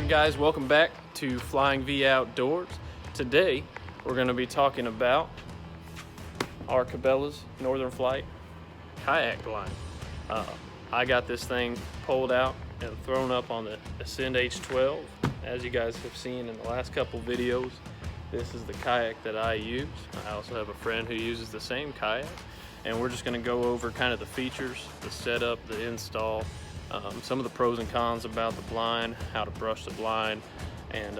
Alright guys, welcome back to Flying V Outdoors. Today we're going to be talking about our Cabela's Northern Flight kayak blind. I got this thing pulled out and thrown up on the Ascend H12. As you guys have seen in the last couple videos, this is the kayak that I use. I also have a friend who uses the same kayak, and we're just going to go over kind of the features, the setup, the install, some of the pros and cons about the blind, how to brush the blind, and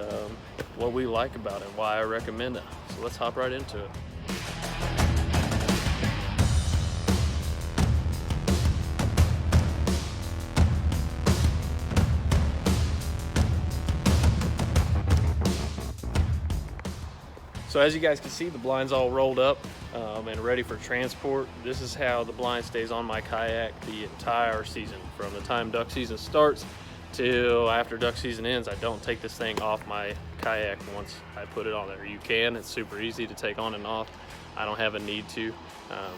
what we like about it, why I recommend it. So let's hop right into it. So as you guys can see, the blind's all rolled up and ready for transport. This is how the blind stays on my kayak the entire season. From the time duck season starts till after duck season ends, I don't take this thing off my kayak once I put it on there. You can, it's super easy to take on and off. I don't have a need to,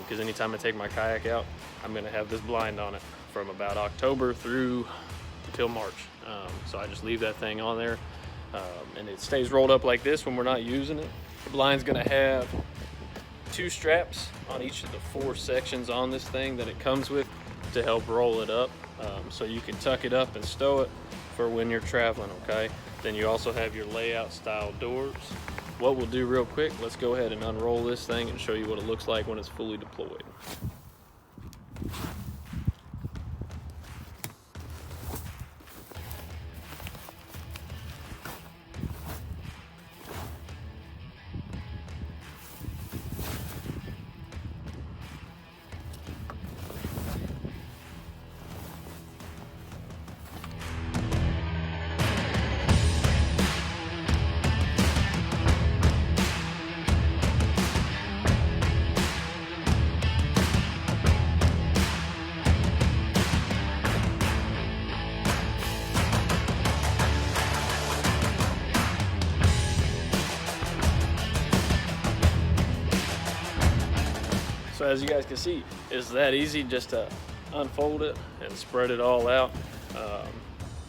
because anytime I take my kayak out, I'm gonna have this blind on it from about October through until March. So I just leave that thing on there, and it stays rolled up like this when we're not using it. The blind's gonna have 2 straps on each of the 4 sections on this thing that it comes with to help roll it up, so you can tuck it up and stow it for when you're traveling, okay? Then you also have your layout style doors. What we'll do real quick, let's go ahead and unroll this thing and show you what it looks like when it's fully deployed. So as you guys can see, it's that easy just to unfold it and spread it all out.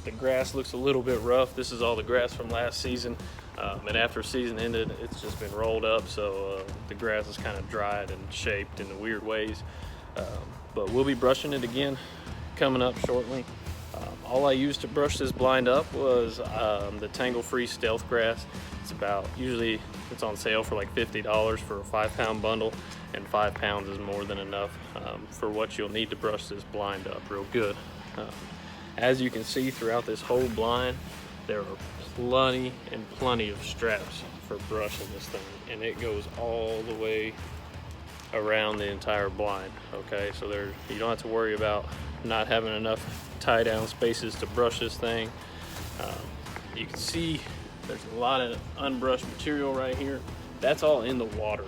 The grass looks a little bit rough. This is all the grass from last season, and after season ended, it's just been rolled up, so the grass is kind of dried and shaped in the weird ways. But we'll be brushing it again coming up shortly. All I used to brush this blind up was the TangleFree stealth grass. Usually it's on sale for like $50 for a 5-pound bundle, and 5 pounds is more than enough for what you'll need to brush this blind up real good. As you can see throughout this whole blind, there are plenty of straps for brushing this thing, and it goes all the way around the entire blind, okay? So you don't have to worry about not having enough tie down spaces to brush this thing. You can see there's a lot of unbrushed material right here. That's all in the water.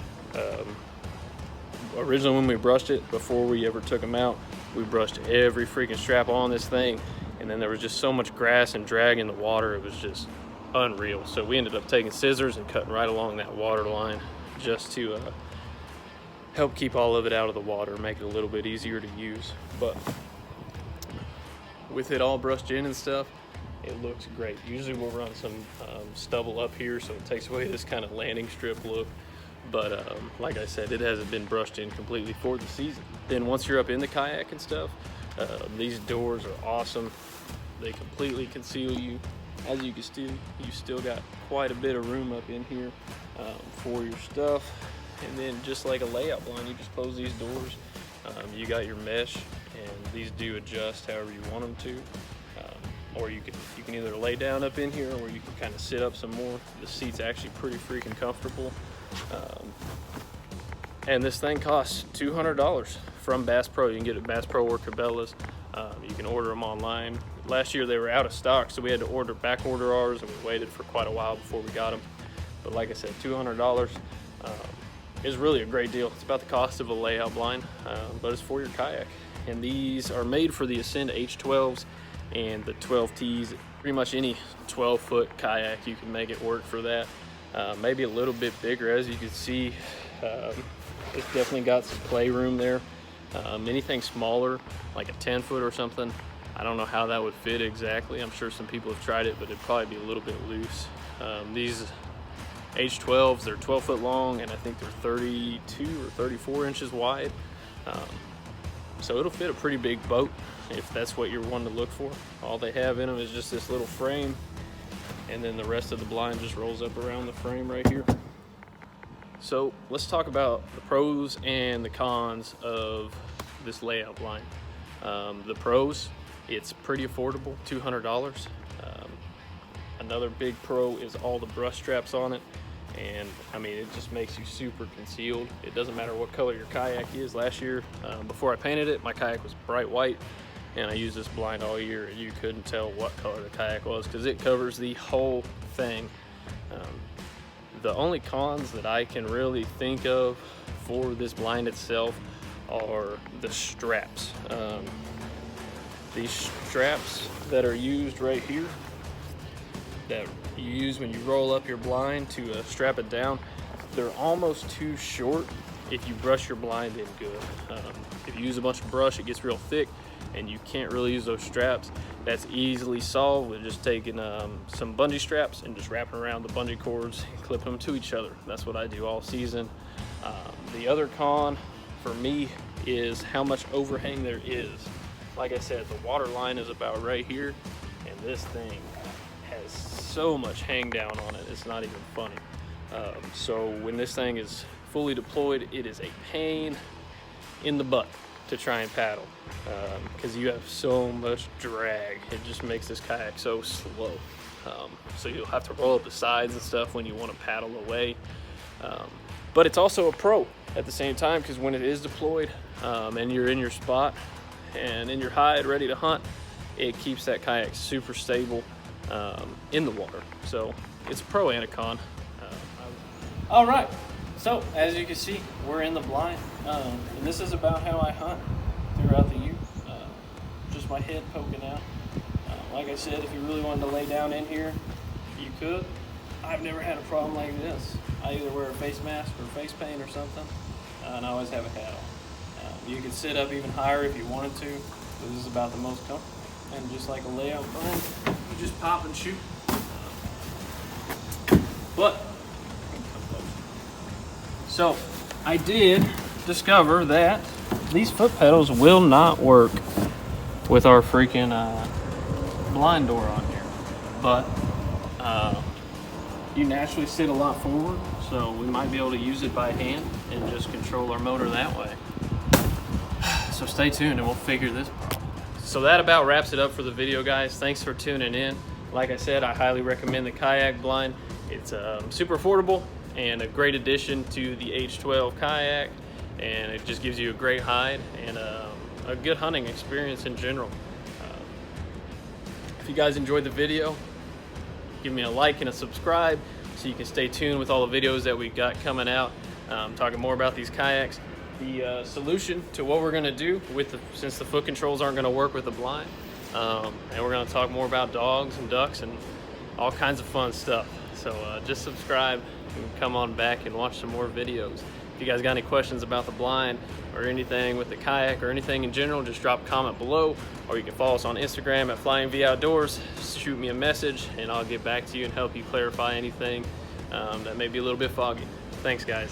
Originally when we brushed it, before we ever took them out, we brushed every freaking strap on this thing, and then there was just so much grass and drag in the water, it was just unreal. So we ended up taking scissors and cutting right along that water line just to help keep all of it out of the water, make it a little bit easier to use. But with it all brushed in and stuff, it looks great. Usually we'll run some stubble up here, so it takes away this kind of landing strip look. But like I said, it hasn't been brushed in completely for the season. Then once you're up in the kayak and stuff, these doors are awesome. They completely conceal you. As you can see, you still got quite a bit of room up in here for your stuff. And then just like a layout blind, you just close these doors. You got your mesh, and these do adjust however you want them to. Or you can either lay down up in here, or you can kind of sit up some more. The seat's actually pretty freaking comfortable. And this thing costs $200 from Bass Pro. You can get it at Bass Pro or Cabela's. You can order them online. Last year they were out of stock, so we had to back order ours, and we waited for quite a while before we got them. But like I said, $200 is really a great deal. It's about the cost of a layout blind, but it's for your kayak. And these are made for the Ascend H12s and the 12Ts. Pretty much any 12-foot kayak, you can make it work for that. Maybe a little bit bigger. As you can see, it's definitely got some playroom there. Anything smaller, like a 10-foot or something, I don't know how that would fit exactly. I'm sure some people have tried it, but it'd probably be a little bit loose. These H12s, they're 12 foot long, and I think they're 32 or 34 inches wide. So it'll fit a pretty big boat if that's what you're wanting to look for. All they have in them is just this little frame, and then the rest of the blind just rolls up around the frame right here. So let's talk about the pros and the cons of this layout blind. The pros, it's pretty affordable, $200. Another big pro is all the brush straps on it. And I mean, it just makes you super concealed. It doesn't matter what color your kayak is. Last year, before I painted it, my kayak was bright white, and I used this blind all year, and you couldn't tell what color the kayak was because it covers the whole thing. The only cons that I can really think of for this blind itself are the straps. These straps that are used right here, that you use when you roll up your blind to strap it down, they're almost too short if you brush your blind in good. If you use a bunch of brush, it gets real thick and you can't really use those straps. That's easily solved with just taking some bungee straps and just wrapping around the bungee cords and clipping them to each other. That's what I do all season. The other con for me is how much overhang there is. Like I said, the water line is about right here, and this thing has so much hang down on it, it's not even funny. So when this thing is fully deployed, it is a pain in the butt to try and paddle because you have so much drag. It just makes this kayak so slow. So you'll have to roll up the sides and stuff when you want to paddle away. But it's also a pro at the same time, because when it is deployed and you're in your spot and in your hide ready to hunt, it keeps that kayak super stable in the water. So it's a pro and a con. All right, so as you can see, we're in the blind, and this is about how I hunt throughout the year. Just my head poking out. Like I said, if you really wanted to lay down in here, you could. I've never had a problem like this. I either wear a face mask or face paint or something, and I always have a hat on. You could sit up even higher if you wanted to. This is about the most comfortable. And just like a layout blind, you just pop and shoot. But, so I did discover that these foot pedals will not work with our freaking blind door on here. But you naturally sit a lot forward, so we might be able to use it by hand and just control our motor that way. So stay tuned and we'll figure this out. So that about wraps it up for the video, guys. Thanks for tuning in. Like I said, I highly recommend the kayak blind. It's super affordable and a great addition to the H12 kayak, and it just gives you a great hide and a good hunting experience in general. If you guys enjoyed the video, give me a like and a subscribe so you can stay tuned with all the videos that we got coming out, talking more about these kayaks. The solution to what we're going to do with since the foot controls aren't going to work with the blind, and we're going to talk more about dogs and ducks and all kinds of fun stuff. So just subscribe and come on back and watch some more videos. If you guys got any questions about the blind or anything with the kayak or anything in general, just drop a comment below, or you can follow us on Instagram at Flying V Outdoors. Shoot me a message and I'll get back to you and help you clarify anything that may be a little bit foggy. Thanks, guys.